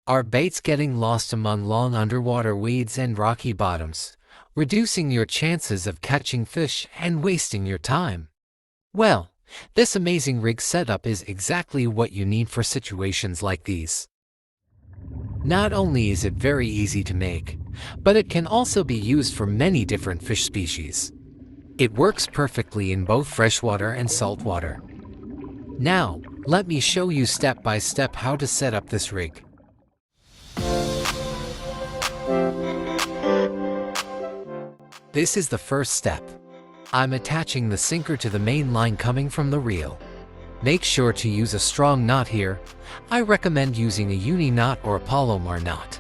Are baits getting lost among long underwater weeds and rocky bottoms, reducing your chances of catching fish and wasting your time? Well, this amazing rig setup is exactly what you need for situations like these. Not only is it very easy to make, but it can also be used for many different fish species. It works perfectly in both freshwater and saltwater. Now, let me show you step by step how to set up this rig. This is the first step. I'm attaching the sinker to the main line coming from the reel. Make sure to use a strong knot here. I recommend using a uni knot or a Palomar knot.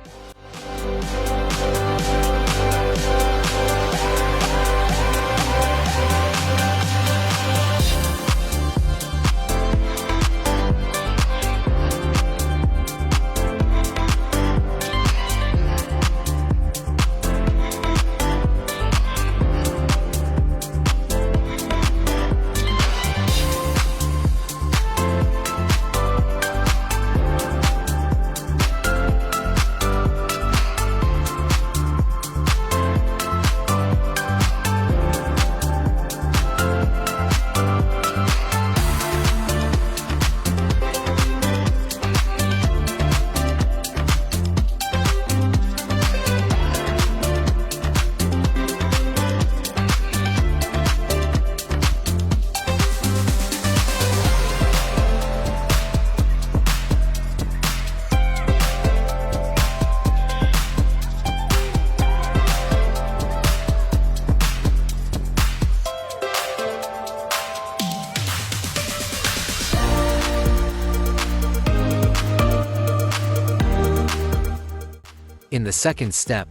In the second step,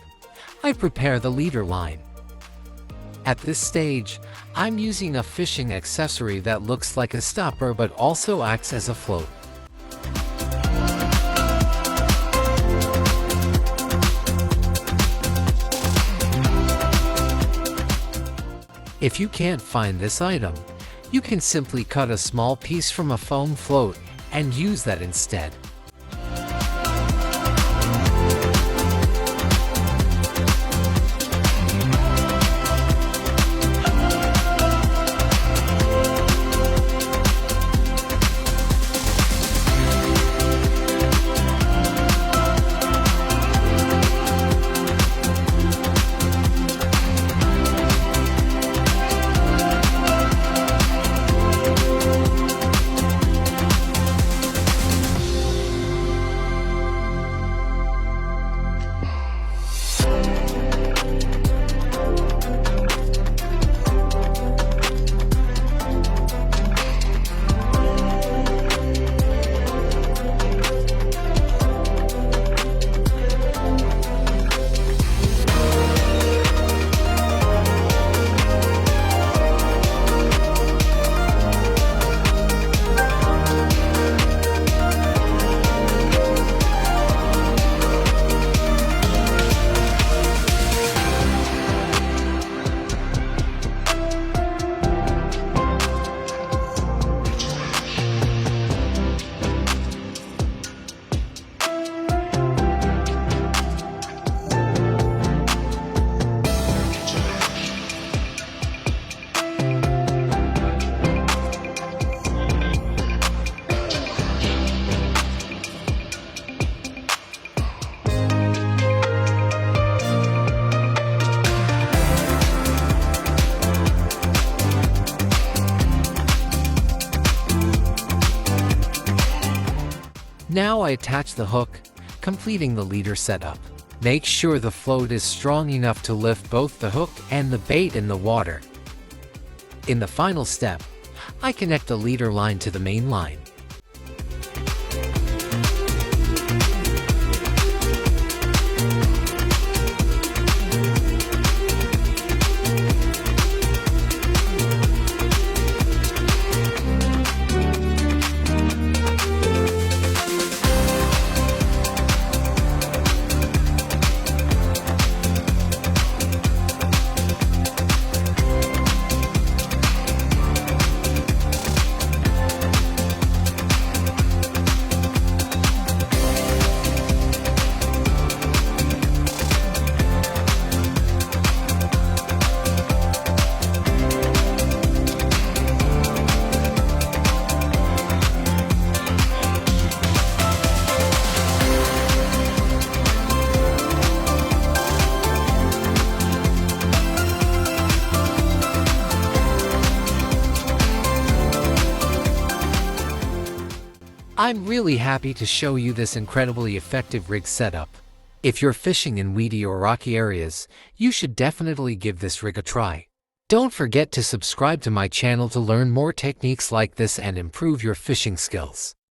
I prepare the leader line. At this stage, I'm using a fishing accessory that looks like a stopper but also acts as a float. If you can't find this item, you can simply cut a small piece from a foam float and use that instead. Now I attach the hook, completing the leader setup. Make sure the float is strong enough to lift both the hook and the bait in the water. In the final step, I connect the leader line to the main line. I'm really happy to show you this incredibly effective rig setup. If you're fishing in weedy or rocky areas, you should definitely give this rig a try. Don't forget to subscribe to my channel to learn more techniques like this and improve your fishing skills.